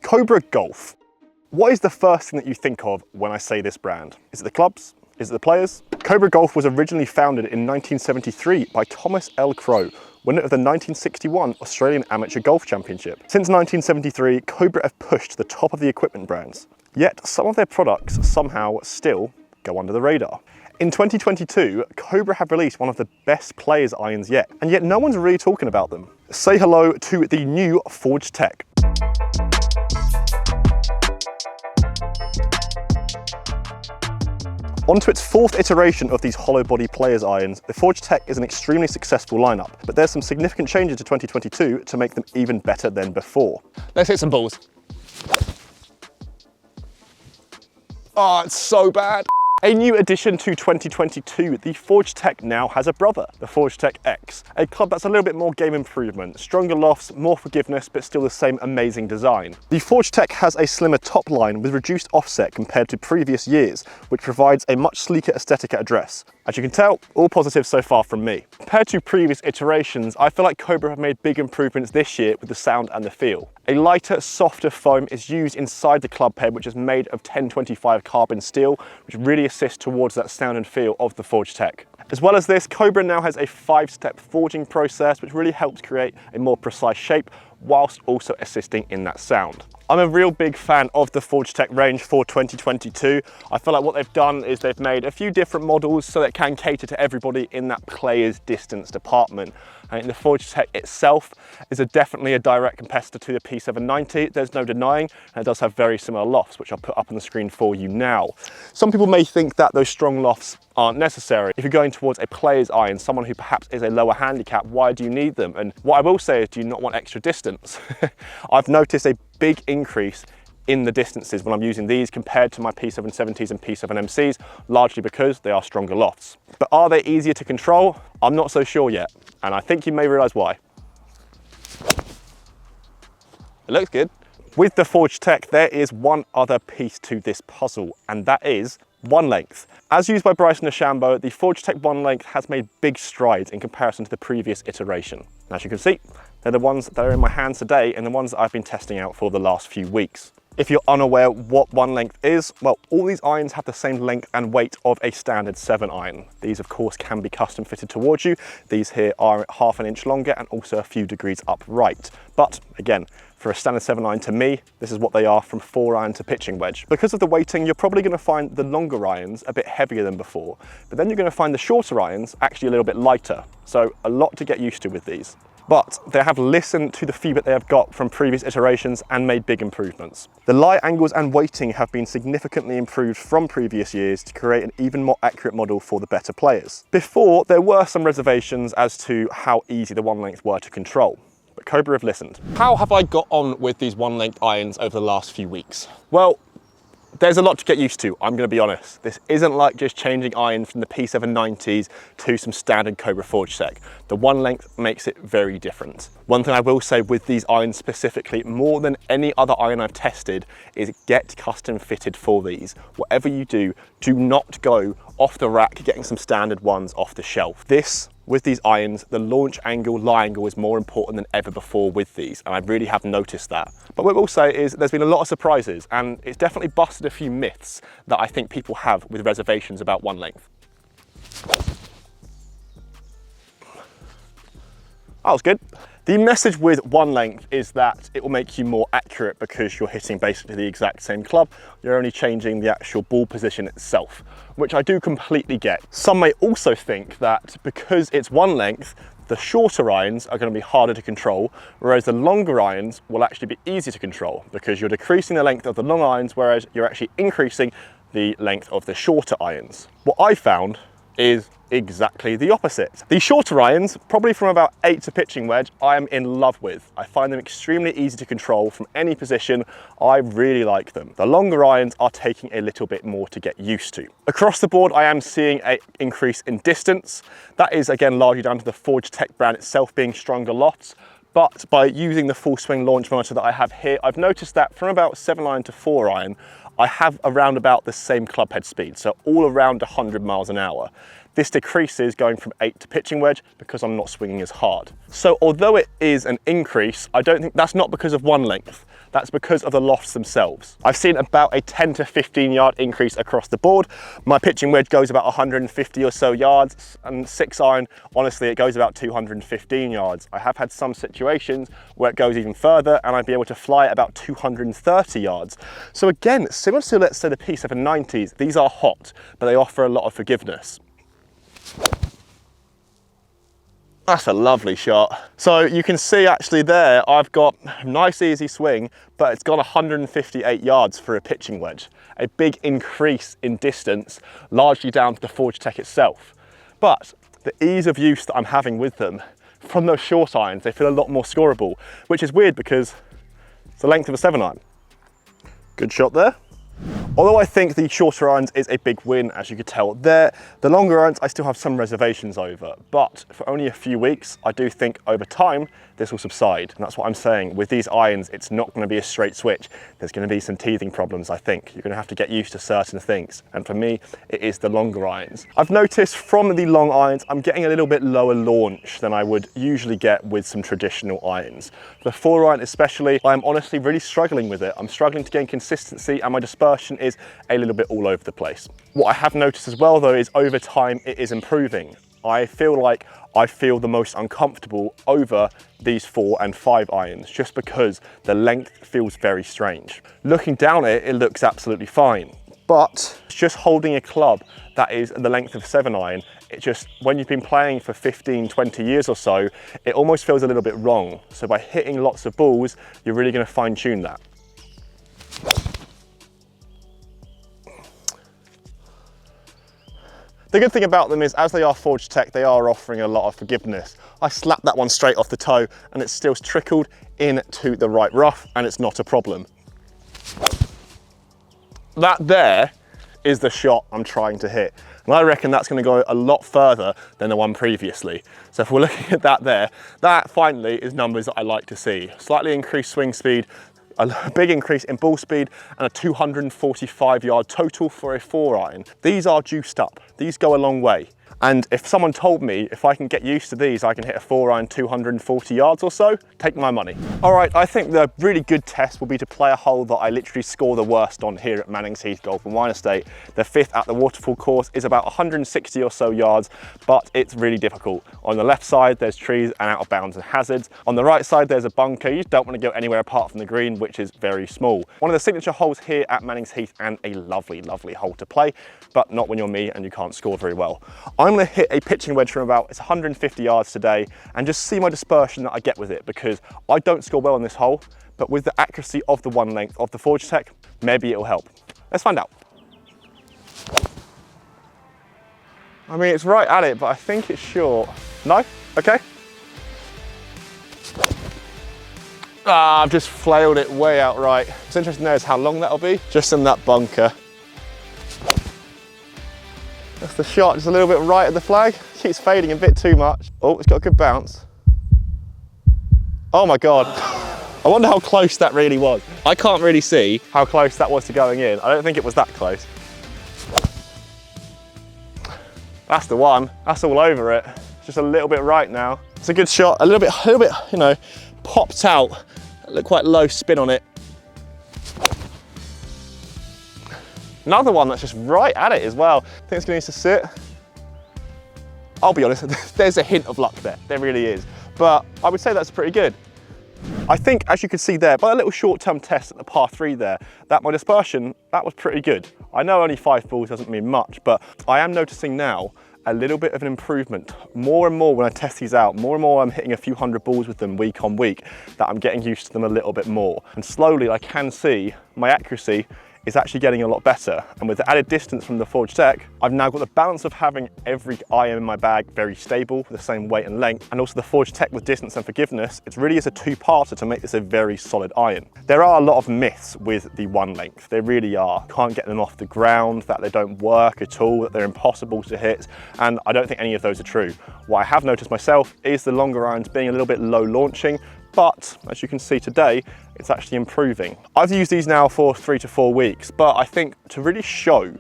Cobra Golf. What is the first thing that you think of when I say this brand? Is it the clubs? Is it the players? Cobra Golf was originally founded in 1973 by Thomas L. Crowe, winner of the 1961 Australian Amateur Golf Championship. Since 1973, Cobra have pushed to the top of the equipment brands, yet some of their products somehow still go under the radar. In 2022, Cobra have released one of the best players irons yet, and yet no one's really talking about them. Say hello to the new Forged Tec. Onto its fourth iteration of these hollow body players irons, the Forged Tec is an extremely successful lineup, but there's some significant changes to 2022 to make them even better than before. Let's hit some balls. Oh, it's so bad. A new addition to 2022, the Forged Tec now has a brother, the Forged Tec X, a club that's a little bit more game improvement, stronger lofts, more forgiveness, but still the same amazing design. The Forged Tec has a slimmer top line with reduced offset compared to previous years, which provides a much sleeker aesthetic at address. As you can tell, all positive so far from me. Compared to previous iterations, I feel like Cobra have made big improvements this year with the sound and the feel. A lighter, softer foam is used inside the club head, which is made of 1025 carbon steel, which really assists towards that sound and feel of the Forged Tec. As well as this, Cobra now has a 5-step forging process, which really helps create a more precise shape, whilst also assisting in that sound. I'm a real big fan of the Forged Tec range for 2022. I feel like what they've done is they've made a few different models so that it can cater to everybody in that player's distance department. I think the Forged Tec itself is definitely a direct competitor to the P790, there's no denying, and it does have very similar lofts, which I'll put up on the screen for you now. Some people may think that those strong lofts aren't necessary. If you're going towards a player's iron, someone who perhaps is a lower handicap, why do you need them? And what I will say is, do you not want extra distance? I've noticed a big increase in the distances when I'm using these compared to my P770s and P7MCs, largely because they are stronger lofts. But are they easier to control? I'm not so sure yet, and I think you may realize why. It looks good. With the Forged Tec, there is one other piece to this puzzle, and that is one length. As used by Bryson DeChambeau, the Forged Tec one length has made big strides in comparison to the previous iteration. As you can see, they're the ones that are in my hands today and the ones that I've been testing out for the last few weeks. If you're unaware what one length is, well, all these irons have the same length and weight of a standard 7 iron. These of course can be custom fitted towards you. These here are ½ an inch longer and also a few degrees upright. But again, for a standard 7 iron to me, this is what they are from 4 iron to pitching wedge. Because of the weighting, you're probably going to find the longer irons a bit heavier than before, but then you're going to find the shorter irons actually a little bit lighter. So a lot to get used to with these. But they have listened to the feedback they have got from previous iterations and made big improvements. The lie angles and weighting have been significantly improved from previous years to create an even more accurate model for the better players. Before, there were some reservations as to how easy the one length were to control, but Cobra have listened. How have I got on with these one length irons over the last few weeks? Well, there's a lot to get used to, I'm going to be honest. This isn't like just changing iron from the P790s to some standard Cobra Forged Tec. The one length makes it very different. One thing I will say with these irons specifically, more than any other iron I've tested, is get custom fitted for these. Whatever you do, do not go off the rack getting some standard ones off the shelf. With these irons, the launch angle, lie angle is more important than ever before with these, and I really have noticed that. But what I will say is there's been a lot of surprises, and it's definitely busted a few myths that I think people have with reservations about one length. That was good. The message with one length is that it will make you more accurate because you're hitting basically the exact same club. You're only changing the actual ball position itself, which I do completely get. Some may also think that because it's one length, the shorter irons are going to be harder to control, whereas the longer irons will actually be easier to control because you're decreasing the length of the long irons, whereas you're actually increasing the length of the shorter irons. What I found is exactly the opposite. The shorter irons, probably from about 8 to pitching wedge, I am in love with. I find them extremely easy to control from any position. I really like them. The longer irons are taking a little bit more to get used to. Across the board, I am seeing an increase in distance. That is again largely down to the Forged Tec brand itself being stronger lofts. But by using the full swing launch monitor that I have here, I've noticed that from about 7 iron to 4 iron, I have around about the same club head speed, so all around 100 miles an hour. This decreases going from 8 to pitching wedge because I'm not swinging as hard. So although it is an increase, I don't think that's not because of one length. that's because of the lofts themselves. I've seen about a 10 to 15 yard increase across the board. My pitching wedge goes about 150 or so yards, and 6-iron, honestly, it goes about 215 yards. I have had some situations where it goes even further and I'd be able to fly at about 230 yards. So again, similar to, let's say, the P790s, these are hot, but they offer a lot of forgiveness. That's a lovely shot. So you can see actually there, I've got a nice easy swing, but it's got 158 yards for a pitching wedge. A big increase in distance, largely down to the Forged Tec itself. But the ease of use that I'm having with them, from those short irons, they feel a lot more scoreable, which is weird because it's the length of a 7-iron. Good shot there. Although I think the shorter irons is a big win, as you could tell there, the longer irons I still have some reservations over, but for only a few weeks, I do think over time this will subside. And that's what I'm saying. With these irons, it's not going to be a straight switch. There's going to be some teething problems, I think. You're going to have to get used to certain things. And for me, it is the longer irons. I've noticed from the long irons, I'm getting a little bit lower launch than I would usually get with some traditional irons. The 4-iron especially, I'm honestly really struggling with it. I'm struggling to gain consistency and my dispersion is a little bit all over the place. What I have noticed as well though is over time it is improving. I feel like I feel the most uncomfortable over these 4 and 5 irons just because the length feels very strange. Looking down at it, it looks absolutely fine, but just holding a club that is the length of 7-iron, it just, when you've been playing for 15, 20 years or so, it almost feels a little bit wrong. So by hitting lots of balls, you're really going to fine tune that. The good thing about them is, as they are Forged Tec, they are offering a lot of forgiveness. I slapped that one straight off the toe and it still trickled into the right rough and it's not a problem. That there is the shot I'm trying to hit. And I reckon that's going to go a lot further than the one previously. So if we're looking at that there, that finally is numbers that I like to see. Slightly increased swing speed, a big increase in ball speed and a 245 yard total for a 4-iron. These are juiced up. These go a long way. And if someone told me if I can get used to these, I can hit a 4-iron 240 yards or so, take my money. All right, I think the really good test will be to play a hole that I literally score the worst on here at Mannings Heath Golf and Wine Estate. The 5th at the waterfall course is about 160 or so yards, but it's really difficult. On the left side, there's trees and out of bounds and hazards. On the right side, there's a bunker. You don't want to go anywhere apart from the green, which is very small. One of the signature holes here at Mannings Heath and a lovely, lovely hole to play, but not when you're me and you can't score very well. I'm going to hit a pitching wedge from about, it's 150 yards today, and just see my dispersion that I get with it, because I don't score well on this hole, but with the accuracy of the 1 length of the Forged Tec, maybe it'll help. Let's find out. I mean, it's right at it, but I think it's short. No? Okay. Ah, I've just flailed it way out right. What's interesting there is how long that'll be, just in that bunker. That's the shot, just a little bit right of the flag. Keeps fading a bit too much. Oh, it's got a good bounce. Oh my God. I wonder how close that really was. I can't really see how close that was to going in. I don't think it was that close. That's the one. That's all over it. It's just a little bit right now. It's a good shot. A little bit, you know, popped out. Look, quite low spin on it. Another one that's just right at it as well. I think it's going to need to sit. I'll be honest, there's a hint of luck there. There really is. But I would say that's pretty good. I think, as you can see there, by a little short-term test at the par 3 there, that my dispersion, that was pretty good. I know only 5 balls doesn't mean much, but I am noticing now a little bit of an improvement. More and more when I test these out, more and more I'm hitting a few hundred balls with them week on week, that I'm getting used to them a little bit more. And slowly I can see my accuracy is actually getting a lot better. And with the added distance from the Forged Tec, I've now got the balance of having every iron in my bag very stable, with the same weight and length, and also the Forged Tec with distance and forgiveness. It really is a 2-parter to make this a very solid iron. There are a lot of myths with the 1 length. There really are. Can't get them off the ground, that they don't work at all, that they're impossible to hit, and I don't think any of those are true. What I have noticed myself is the longer irons being a little bit low launching, but as you can see today, it's actually improving. I've used these now for 3 to 4 weeks, but I think to really show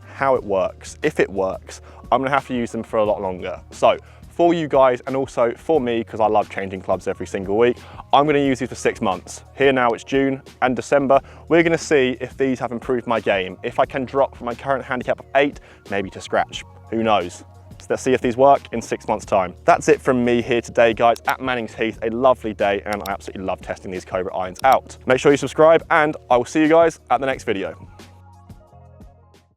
how it works, if it works, I'm gonna have to use them for a lot longer. So for you guys and also for me, because I love changing clubs every single week. I'm going to use these for 6 months. Here now it's June and December. We're going to see if these have improved my game, if I can drop from my current handicap of 8, maybe to scratch. Who knows? So let's see if these work in 6 months' time. That's it from me here today, guys, at Manning's Heath. A lovely day, and I absolutely love testing these Cobra irons out. Make sure you subscribe, and I will see you guys at the next video.